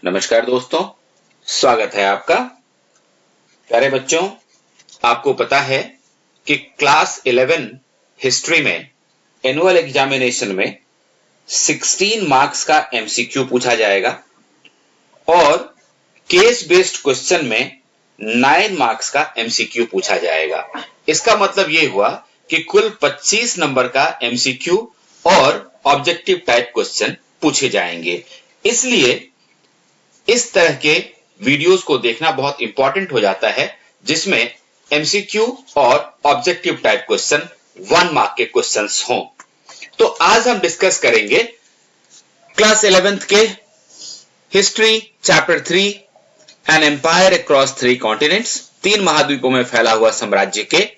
नमस्कार दोस्तों, स्वागत है आपका। प्यारे बच्चों, आपको पता है कि क्लास 11 हिस्ट्री में एनुअल एग्जामिनेशन में 16 मार्क्स का एमसीक्यू पूछा जाएगा और केस बेस्ड क्वेश्चन में 9 मार्क्स का एमसीक्यू पूछा जाएगा। इसका मतलब यह हुआ कि कुल 25 नंबर का एमसीक्यू और ऑब्जेक्टिव टाइप क्वेश्चन पूछे जाएंगे। इसलिए इस तरह के वीडियोस को देखना बहुत इंपॉर्टेंट हो जाता है जिसमें एमसीक्यू और ऑब्जेक्टिव टाइप क्वेश्चन 1 मार्क के क्वेश्चंस हों। तो आज हम डिस्कस करेंगे क्लास 11th के history chapter 3 an empire across 3 continents, 3 महाद्वीपों में फैला हुआ साम्राज्य के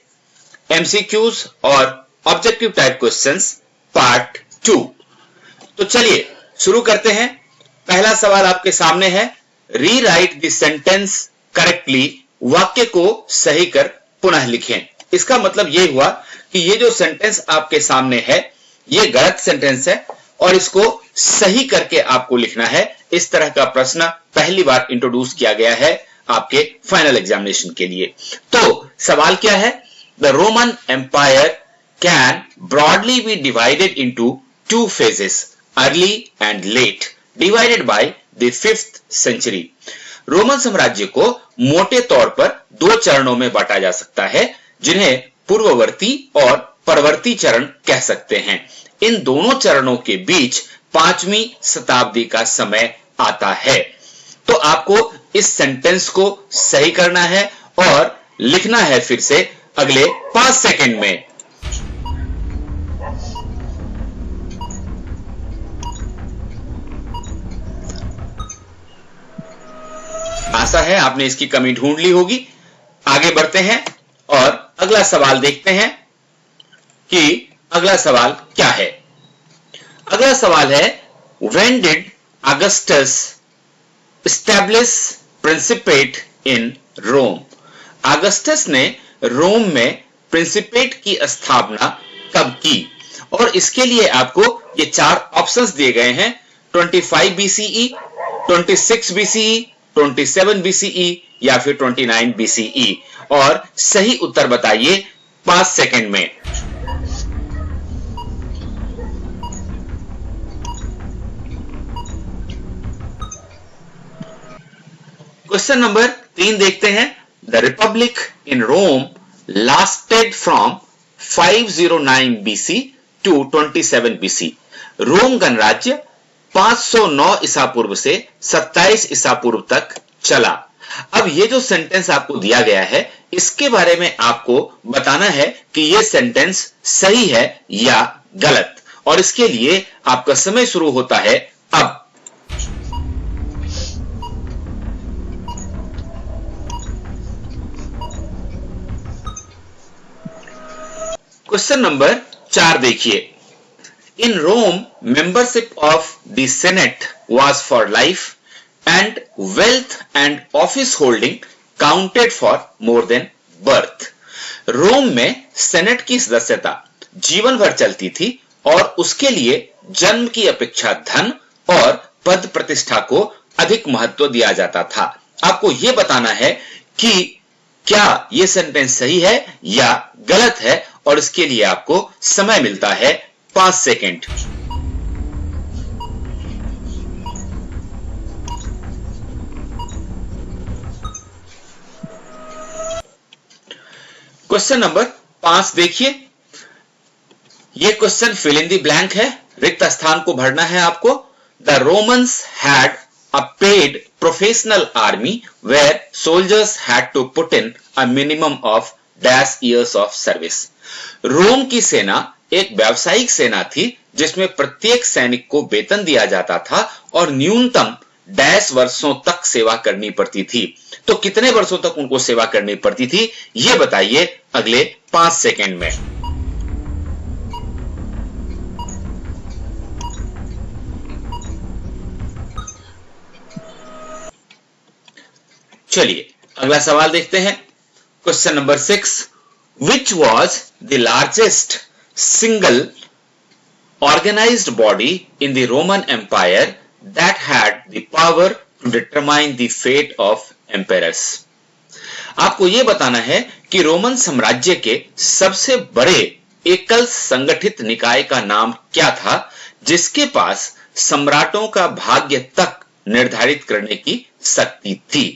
एमसीक्यूज और ऑब्जेक्टिव टाइप क्वेश्चंस पार्ट 2। तो चलिए शुरू करते हैं। पहला सवाल आपके सामने है, रीराइट द सेंटेंस करेक्टली, वाक्य को सही कर पुनः लिखें। इसका मतलब यह हुआ कि ये जो सेंटेंस आपके सामने है ये गलत सेंटेंस है और इसको सही करके आपको लिखना है। इस तरह का प्रश्न पहली बार इंट्रोड्यूस किया गया है आपके फाइनल एग्जामिनेशन के लिए। तो सवाल क्या है, the Roman empire can broadly be divided into 2 phases, early and late, divided by the 5th century। Roman साम्राज्य को मोटे तौर पर 2 चरणों में बांटा जा सकता है जिन्हें पूर्ववर्ती और परवर्ती चरण कह सकते हैं। इन दोनों चरणों के बीच 5वीं शताब्दी का समय आता है। तो आपको इस सेंटेंस को सही करना है और लिखना है फिर से अगले 5 सेकंड में। आशा है आपने इसकी कमी ढूंढ ली होगी। आगे बढ़ते हैं और अगला सवाल देखते हैं कि अगला सवाल क्या है। अगला सवाल है, when did Augustus establish principate in Rome? Augustus ने रोम में प्रिंसिपेट की स्थापना कब की? और इसके लिए आपको ये 4 ऑप्शंस दिए गए हैं, 25 BCE, 26 BCE, 27 BCE या फिर 29 BCE। और सही उत्तर बताइए 5 सेकंड में। क्वेश्चन नंबर 3 देखते हैं। The republic in Rome lasted from 509 BC to 27 BC। Rome गणराज्य 509 ईसा पूर्व से 27 ईसा पूर्व तक चला। अब ये जो सेंटेंस आपको दिया गया है इसके बारे में आपको बताना है कि ये सेंटेंस सही है या गलत, और इसके लिए आपका समय शुरू होता है अब। क्वेश्चन नंबर 4 देखिए। In Rome, membership of the Senate was for life and wealth and office holding counted for more than birth। रोम में सेनेट की सदस्यता जीवन भर चलती थी और उसके लिए जन्म की अपेक्षा धन और पद प्रतिष्ठा को अधिक महत्व दिया जाता था। आपको यह बताना है कि क्या यह सेंटेंस सही है या गलत है, और इसके लिए आपको समय मिलता है 5 सेकंड। क्वेश्चन नंबर 5 देखिए। यह question fill in the blank है, रिक्त स्थान को भरना है आपको। The Romans had a paid professional army where soldiers had to put in a minimum of dash years of service. Rome की सेना एक व्यावसायिक सेना थी जिसमें प्रत्येक सैनिक को वेतन दिया जाता था और न्यूनतम डैश वर्षों तक सेवा करनी पड़ती थी। तो कितने वर्षों तक उनको सेवा करनी पड़ती थी यह बताइए अगले 5 सेकंड में। चलिए अगला सवाल देखते हैं। Question number 6, which was the largest single organized body in the Roman Empire that had the power to determine the fate of emperors. आपको यह बताना है कि रोमन साम्राज्य के सबसे बड़े एकल संगठित निकाय का नाम क्या था जिसके पास सम्राटों का भाग्य तक निर्धारित करने की शक्ति थी।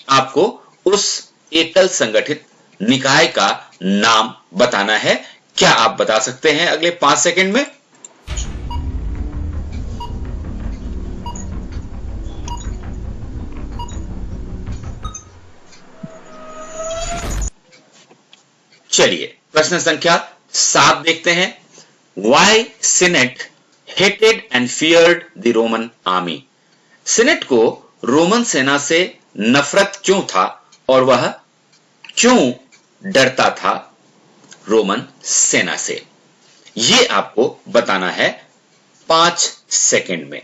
आपको उस एकल संगठित निकाय का नाम बताना है। क्या आप बता सकते हैं अगले 5 सेकंड में? चलिए प्रश्न संख्या 7 देखते हैं। Why Senate hated and feared the Roman army? Senate को रोमन सेना से नफरत क्यों था और वह क्यों डरता था रोमन सेना से? यह आपको बताना है 5 सेकंड में।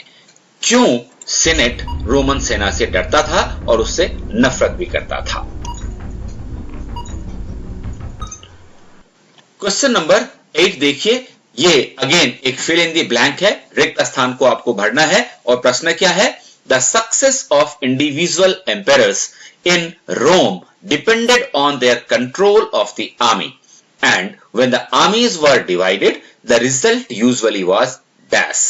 क्यों सेनेट रोमन सेना से डरता था और उससे नफरत भी करता था? क्वेश्चन नंबर 8 देखिए। ये अगेन एक फिल इन दी ब्लैंक है, रिक्त स्थान को आपको भरना है। और प्रश्न क्या है? The success of individual emperors in Rome depended on their control of the army and when the armies were divided the result usually was dash.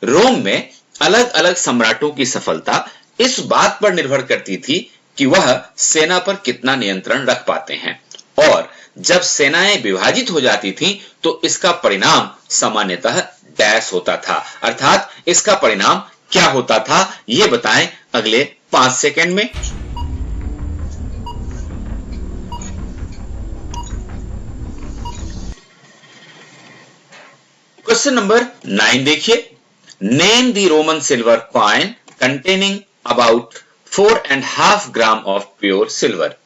Rome में अलग अलग सम्राटों की सफलता इस बात पर निर्भर करती थी कि वह सेना पर कितना नियंत्रण रख पाते हैं, और जब सेनाएं विभाजित हो जाती थीं तो इसका परिणाम सामान्यतः डैश होता था। अर्थात इसका परिणाम क्या होता था यह बताएं अगले 5 सेकंड में। क्वेश्चन नंबर 9 देखिए। Name the Roman silver coin containing about 4.5 gram of pure silver.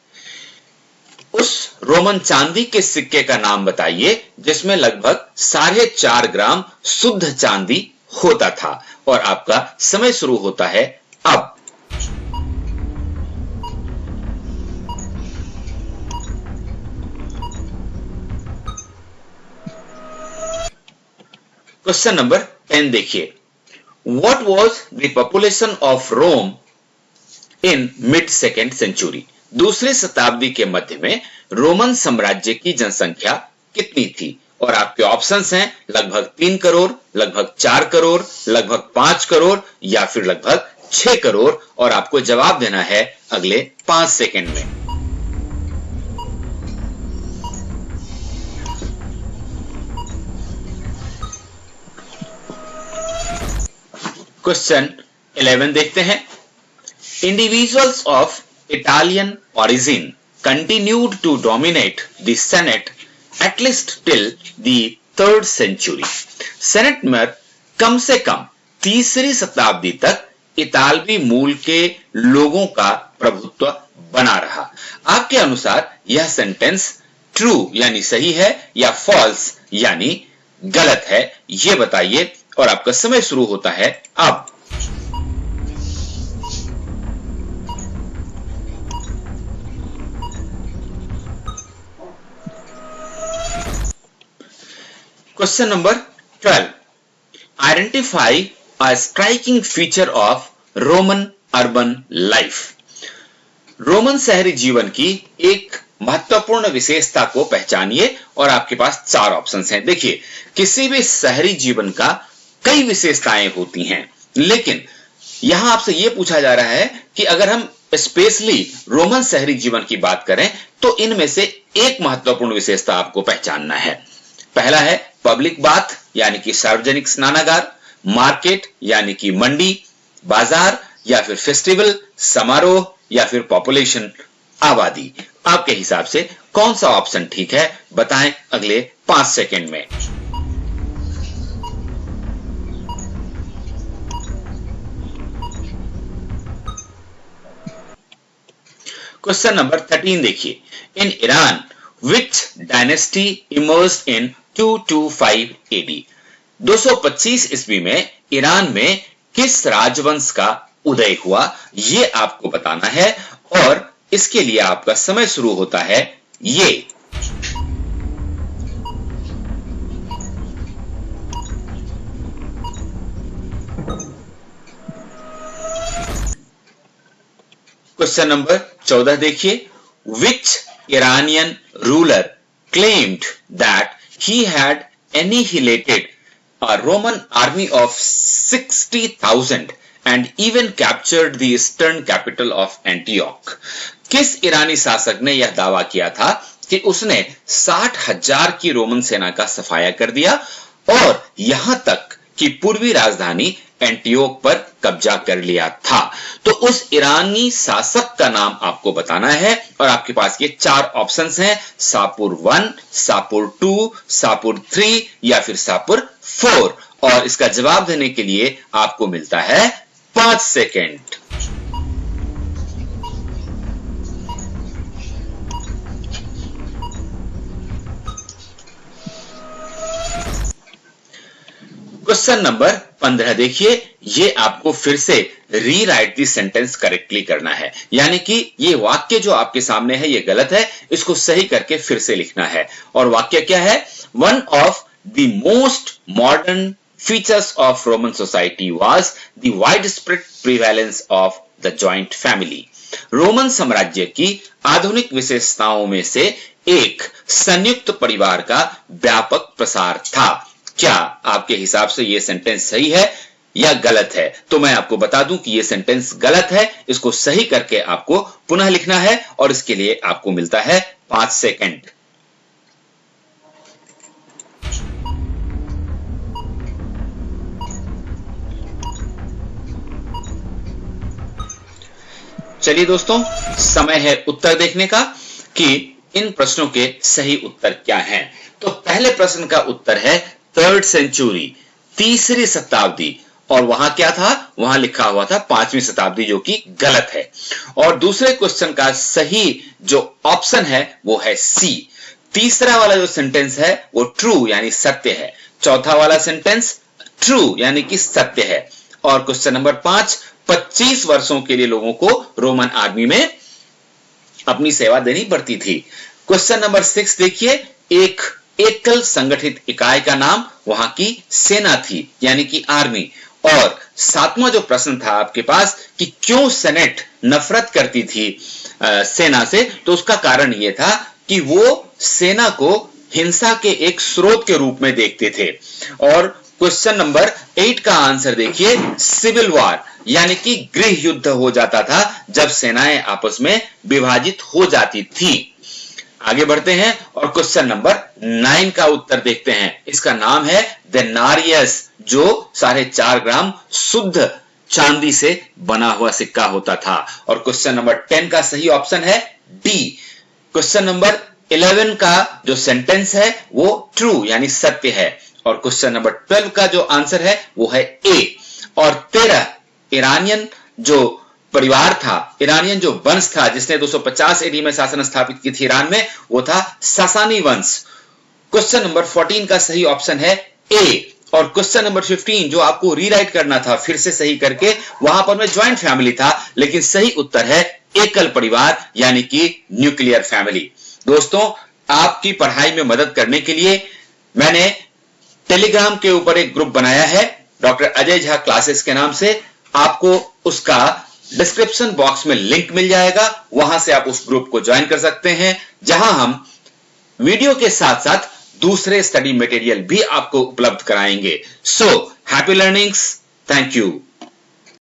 उस रोमन चांदी के सिक्के का नाम बताइए जिसमें लगभग 4.5 ग्राम शुद्ध चांदी होता था। और आपका समय शुरू होता है अब। क्वेश्चन नंबर 10 देखिए। What was the population of Rome in mid 2nd century? दूसरी शताब्दी के मध्य में रोमन साम्राज्य की जनसंख्या कितनी थी? और आपके ऑप्शंस हैं लगभग 3 करोड़, लगभग 4 करोड़, लगभग 5 करोड़ या फिर लगभग 6 करोड़। और आपको जवाब देना है अगले 5 सेकंड में। क्वेश्चन 11 देखते हैं। Individuals of Italian origin continued to dominate the Senate at least till the 3rd century. Senate में कम से कम तीसरी शताब्दी तक इतालवी मूल के लोगों का प्रभुत्व बना रहा। आपके अनुसार यह सेंटेंस ट्रू यानी सही है या फॉल्स यानी गलत है, यह बताइए। और आपका समय शुरू होता है अब। Question number 12। Identify a striking feature of Roman urban life. Roman शहरी जीवन की एक महत्वपूर्ण विशेषता को पहचानिए। और आपके पास 4 ऑप्शंस हैं। देखिए, किसी भी शहरी जीवन का कई विशेषताएं होती हैं, लेकिन यहां आपसे यह पूछा जा रहा है कि अगर हम स्पेशली रोमन शहरी जीवन की बात करें तो इनमें से एक महत्वपूर्ण विशेषता आपको पहचानना है। पहला है पब्लिक बाथ यानी कि सार्वजनिक स्नानागार, मार्केट यानी कि मंडी, बाजार या फिर फेस्टिवल, समारोह या फिर पॉपुलेशन आबादी। आपके हिसाब से कौन सा ऑप्शन ठीक है बताएं अगले 5 सेकंड में। क्वेश्चन नंबर 13 देखिए। In Iran which dynasty emerged in 225 AD? 225 ईस्वी में ईरान में किस राजवंश का उदय हुआ यह आपको बताना है। और इसके लिए आपका समय शुरू होता है क्वेश्चन नंबर 14 देखिए, which Iranian ruler claimed that he had annihilated a Roman army of 60,000 and even captured the eastern capital of Antioch. किस ईरानी शासक ने यह दावा किया था कि उसने 60,000 की रोमन सेना का सफाया कर दिया और यहां तक कि पूर्वी राजधानी एंटियोक पर कब्जा कर लिया था? तो उस ईरानी शासक का नाम आपको बताना है और आपके पास ये 4 ऑप्शंस हैं, शापुर 1, शापुर 2, शापुर 3 या फिर शापुर 4। और इसका जवाब देने के लिए आपको मिलता है 5 सेकेंड। क्वेश्चन नंबर 15 देखिए, ये आपको फिर से रीराइट द सेंटेंस करेक्टली करना है, यानी कि ये वाक्य जो आपके सामने है ये गलत है, इसको सही करके फिर से लिखना है। और वाक्य क्या है? One of the most modern features of Roman society was the wide spread prevalence of the joint family. Roman साम्राज्य की आधुनिक विशेषताओं में से एक संयुक्त परिवार का व्यापक प्रसार था। क्या आपके हिसाब से यह सेंटेंस सही है या गलत है? तो मैं आपको बता दूं कि यह सेंटेंस गलत है, इसको सही करके आपको पुनः लिखना है और इसके लिए आपको मिलता है 5 सेकंड। चलिए दोस्तों, समय है उत्तर देखने का कि इन प्रश्नों के सही उत्तर क्या हैं। तो पहले प्रश्न का उत्तर है 3rd सेंचुरी, 3री शताब्दी, और वहां क्या था? वहां लिखा हुआ था 5वीं शताब्दी, जो कि गलत है। और दूसरे क्वेश्चन का सही जो ऑप्शन है वो है सी। तीसरा वाला जो सेंटेंस है वो ट्रू यानी सत्य है। चौथा वाला सेंटेंस ट्रू यानी कि सत्य है। और क्वेश्चन नंबर 5, 25 वर्षों के लिए लोगों को रोमन आर्मी में अपनी सेवा देनी पड़ती थी। क्वेश्चन नंबर 6 देखिए, एक एकल संगठित इकाई का नाम वहां की सेना थी यानी कि आर्मी। और 7वां जो प्रश्न था आपके पास कि क्यों सेनेट नफरत करती थी सेना से, तो उसका कारण यह था कि वो सेना को हिंसा के एक स्रोत के रूप में देखते थे। और क्वेश्चन नंबर 8 का आंसर देखिए, सिविल वॉर यानी कि गृह युद्ध हो जाता था जब सेनाएं आपस में विभाजित हो जाती थी। आगे बढ़ते हैं और क्वेश्चन नंबर 9 का उत्तर देखते हैं। इसका नाम है देनारियस, जो 4.5 ग्राम शुद्ध चांदी से बना हुआ सिक्का होता था। और क्वेश्चन नंबर 10 का सही ऑप्शन है डी। क्वेश्चन नंबर 11 का जो सेंटेंस है वो ट्रू यानी सत्य है। और क्वेश्चन नंबर 12 का जो आंसर है वो है ए। और 13 ईरानियन जो परिवार था, ईरानियन जो वंश था जिसने 250 एडी में शासन स्थापित की थी ईरान में, वो था सासानी वंश। क्वेश्चन नंबर 14 का सही ऑप्शन है ए। और क्वेश्चन नंबर 15 जो आपको रीराइट करना था फिर से सही करके, वहां पर में ज्वाइंट फैमिली था, लेकिन सही उत्तर है एकल परिवार यानी कि न्यूक्लियर फैमिली। दोस्तों, आपकी पढ़ाई में मदद करने के लिए मैंने टेलीग्राम के ऊपर एक ग्रुप बनाया है, डॉक्टर अजय झा क्लासेस के नाम से। आपको उसका डिस्क्रिप्शन बॉक्स में लिंक मिल जाएगा, वहां से आप उस ग्रुप को ज्वाइन कर सकते हैं, जहां हम वीडियो के साथ साथ दूसरे स्टडी मटेरियल भी आपको उपलब्ध कराएंगे। So happy learnings, thank you.